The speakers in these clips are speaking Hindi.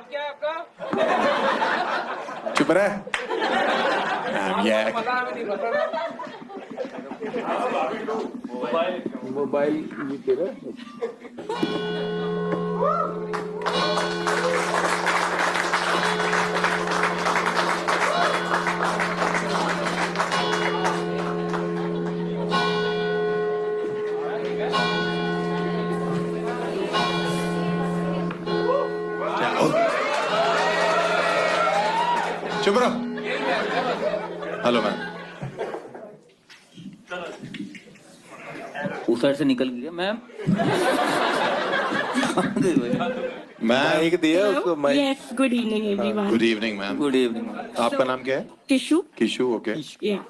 नाम क्या है आपका? चुप रहे। पता है नहीं पता। मोबाइल ये तेरा चुप रहो। Hello ma'am. उस साइड से निकल गया मैम। मैम दिया उसको mic. Yes, good evening, everyone. Good evening ma'am. Good evening. आपका नाम क्या है? Kishu. Kishu. Okay Yeah.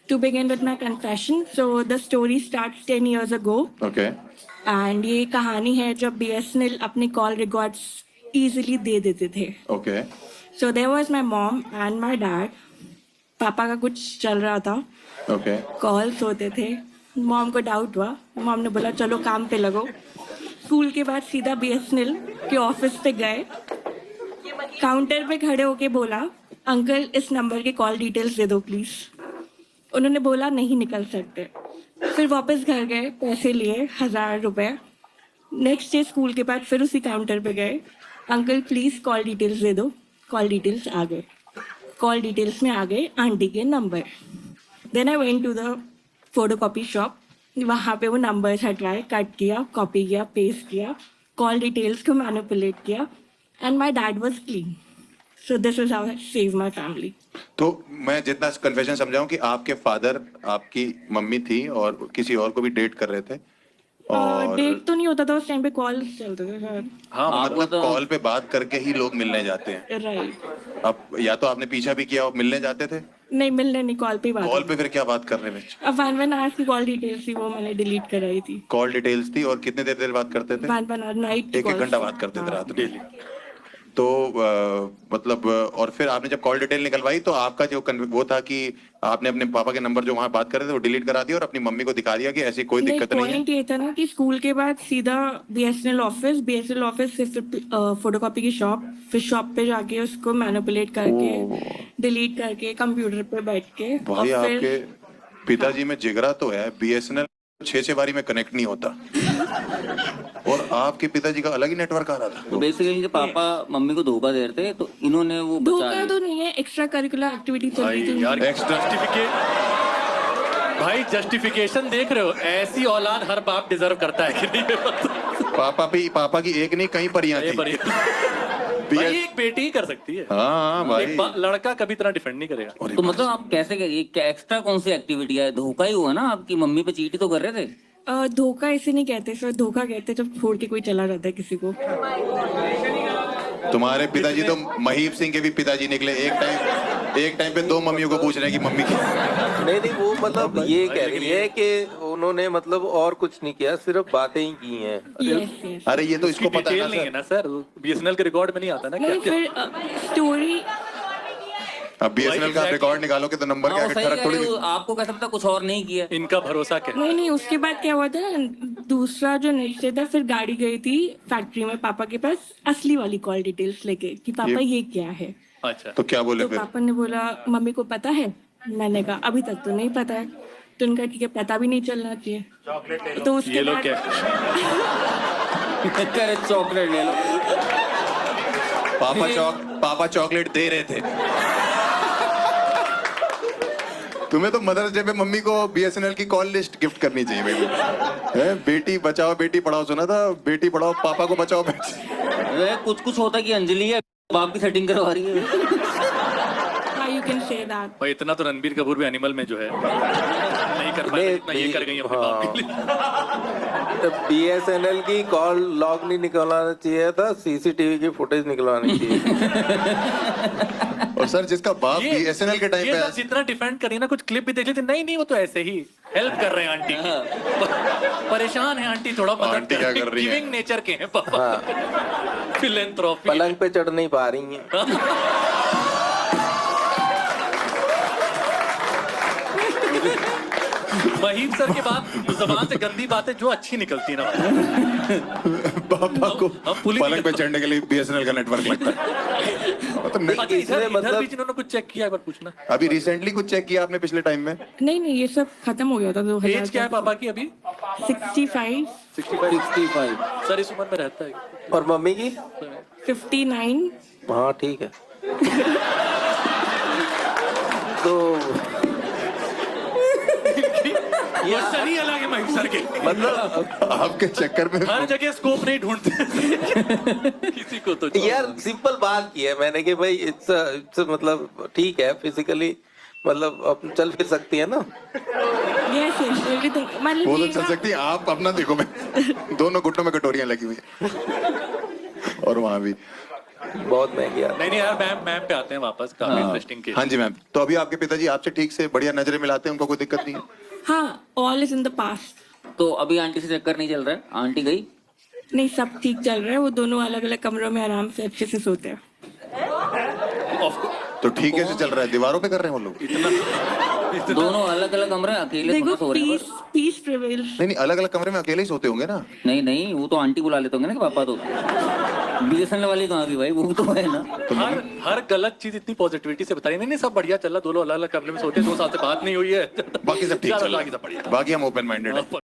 To begin with my confession, so the story starts 10 years ago, okay and ये कहानी है जब BSNL अपने कॉल रिकॉर्ड्स easily दे देते थे. Okay So there was my mom and my dad. पापा का कुछ चल रहा था, ओके कॉल्स होते थे. मॉम को डाउट हुआ, मॉम ने बोला चलो काम पे लगो. स्कूल के बाद सीधा BSNL के ऑफिस पे गए. काउंटर पे खड़े होके बोला अंकल इस नंबर के कॉल डिटेल्स दे दो प्लीज. उन्होंने बोला नहीं निकल सकते. फिर वापस घर गए, पैसे लिए 1000 रुपए. नेक्स्ट डे स्कूल के बाद फिर उसी काउंटर पे गए, अंकल प्लीज कॉल डिटेल्स दे दो. कॉल डिटेल्स आ गए. कॉल डिटेल्स में आ गए आंटी के number. Then I went to the photocopy shop. वहाँ पे वो नंबर्स हटवाए, कट किया, कॉपी किया, पेस्ट किया, कॉल डिटेल्स को मैनिपुलेट किया, and my dad was clean. So this was how I save my family. तो मैं जितना कन्फेशन समझाऊं कि आपके फादर आपकी मम्मी थी और किसी और को भी डेट कर रहे थे और डेट तो नहीं होता था उस टाइम पे, कॉल चलते थे सर. हाँ मतलब कॉल पे बात करके ही लोग मिलने जाते हैं. राइट. अब या तो आपने पीछा भी किया और मिलने जाते थे. नहीं मिलने नहीं, कॉल पे ही बात. कॉल पे फिर क्या बात कर रहे हैं? अब 1 आवर्स की कॉल डिटेल्स थी, वो मैंने डिलीट कराई थी. कॉल डिटेल्स थी और कितने देर बात करते थे? 1 आवर नाइट. एक घंटा बात करते थे रात में. तो मतलब और फिर आपने जब कॉल डिटेल निकलवाई तो आपका जो वो था कि आपने अपने पापा के नंबर जो वहाँ बात कर रहे थे वो डिलीट करा दिया और अपनी मम्मी को दिखा दिया कि ऐसी कोई दिक्कत नहीं है. पॉइंट ये था ना कि स्कूल के बाद सीधा BSNL ऑफिस से फिर फोटोकॉपी की शॉप, फिर शॉप पे जाके उसको मैनिपुलेट करके डिलीट करके कंप्यूटर पे बैठ के. भाई और फिर आपके पिताजी में जिगरा तो है. BSNL 6 बारी में कनेक्ट नहीं होता और आपके पिताजी का अलग ही नेटवर्क आ रहा था. तो बेसिकली इनके पापा मम्मी को धोखा दे रहे थे तो इन्होंने वो बचा धोखा लिया. तो नहीं है, एक्स्ट्रा करिकुलर एक्टिविटी चल रही थी. यार भाई जस्टिफिकेशन देख रहे हो, ऐसी औलाद हर बाप डिजर्व करता है कि नहीं? पापा की एक नहीं कई परियां थी. भाई एक बेटी ही कर सकती है. हाँ भाई एक लड़का कभी इतना डिफेंड नहीं करेगा. तो मतलब आप कैसे ये क्या एक्स्ट्रा कौन सी एक्टिविटी है? धोखा ही हुआ ना, आपकी मम्मी पे चीट ही तो कर रहे थे. धोखा इसे नहीं कहते सर, धोखा कहते जब छोड़ के कोई चला जाता है किसी को. तुम्हारे पिताजी तो महीप सिंह के भी पिताजी निकले. एक टाइम पे 2 मम्मियों को पूछ रहे हैं कि मम्मी की. नहीं वो मतलब ये कह रही है कि उन्होंने मतलब और कुछ नहीं किया, सिर्फ बातें ही की हैं. यस. अरे ये तो इसको पता डिटेल नहीं है है ना सर, BSNL के रिकॉर्ड में नहीं आता ना नहीं क्या. फिर स्टोरी. अब BSNL का रिकॉर्ड निकालोगे तो नंबर हाँ, क्या वो सही फर्क कह थोड़ी. रहे हो, आपको क्या सकता कुछ और नहीं किया. इनका भरोसा क्या. नहीं उसके बाद क्या हुआ था, दूसरा जो नेक्स्ट डे था फिर गाड़ी गई थी फैक्ट्री में पापा के पास असली वाली कॉल डिटेल्स लेके कि पापा ये क्या है. अच्छा तो क्या बोले तो फिर? पापा ने बोला मम्मी को पता है. मैंने कहा अभी तक तो नहीं पता है. तो उनका ठीक है, पता भी नहीं चलना चाहिए. तो उसके ये लोग बाद क्या. करे चॉकलेट ले लो. पापा चॉकलेट दे रहे थे. तुम्हें तो मदर्स डे पे मम्मी को BSNL की कॉल लिस्ट गिफ्ट करनी चाहिए बेटी. बेटी बचाओ बेटी पढ़ाओ सुना था. बेटी पढ़ाओ पापा को बचाओ बेटी. कुछ होता कि अंजलि है बाप की सेटिंग करवा रही है. you can say that. भाई इतना तो रणबीर कपूर भी एनिमल में जो है नहीं कर पाए, इतना ये कर गई अपने बाप के लिए. तो BSNL की कॉल लॉग नहीं निकलवाना चाहिए था, CCTV की फुटेज निकलवानी चाहिए. और सर जिसका बाप BSNL के टाइम ये पे जितना डिफेंड करिए ना, कुछ क्लिप भी देख लेते. नहीं वो तो ऐसे ही हेल्प कर रहे हैं आंटी. परेशान है आंटी, थोड़ा आंटी क्या कर रही है? गिविंग नेचर के हैं पापा. फिलैंथ्रोपी. पलंग पे चढ़ नहीं पा रही हैं. वहीद सर के बाद जबान से गंदी बातें जो अच्छी निकलती ना पापा को हम पुलिस पलंग पे चढ़ने के लिए बीएसएनएल का नेटवर्क लगता है मतलब नहीं, अच्छा, इधर इसमें इधर भी जिन्होंने कुछ चेक किया एक बार पूछना। अभी रिसेंटली कुछ चेक किया आपने पिछले टाइम में? नहीं नहीं, ये सब खत्म हो गया था 2000 एज क्या है पापा की अभी? 65, 65 सर इस उम्र में रहता है। और मम्मी की? 59। हाँ ठीक है। तो क्वेश्चन ही अलग है महीप सर के, मतलब आपके चक्कर में हर जगह स्कोप नहीं ढूंढते किसी को तो यार सिंपल बात की है मैंने कि भाई इट्स मतलब ठीक है फिजिकली मतलब अब चल फिर सकती है ना। Yes yes, everything. मतलब वो तो ये चल सकती है, आप अपना देखो। मैं दोनों घुटनों में कटोरियां लगी हुई हैं और वहां भी। बहुत महंगी यार। नहीं यार, मैम पे आते हैं वापस, काफी इंटरेस्टिंग केस। हाँ जी मैम, तो अभी आपके पिताजी आपसे ठीक से बढ़िया नजरें मिलाते हैं, उनको कोई दिक्कत नहीं है? हाँ, all is in the past. तो अभी आंटी से चक्कर नहीं चल रहा है? आंटी गई? नहीं, सब ठीक चल रहा है। वो दोनों अलग अलग कमरों में आराम से अच्छे से सोते हैं। तो ठीक है, से चल रहा है, दीवारों पे कर रहे हैं वो लोग? दोनों अलग अलग कमरे अकेले देखो, थोड़ा सो रहे हैं पीस बस। Peace prevails. नहीं नहीं, अलग अलग कमरे में अकेले ही सोते होंगे ना? नहीं नहीं, वो तो आंटी बुला लेते होंगे ना कि पापा तो। बीएसएनएल वाली कहाँ गई भाई, वो तो है ना। हर गलत चीज इतनी पॉजिटिविटी से बताई। नहीं नहीं, सब बढ़िया चल रहा, दोनों अलग अलग कमरे में सोते हैं, 2 साल से बात नहीं हुई है। बाकी सब ठीक चल रहा बाकी सब बढ़िया। है, बाकी हम ओपन माइंडेड है।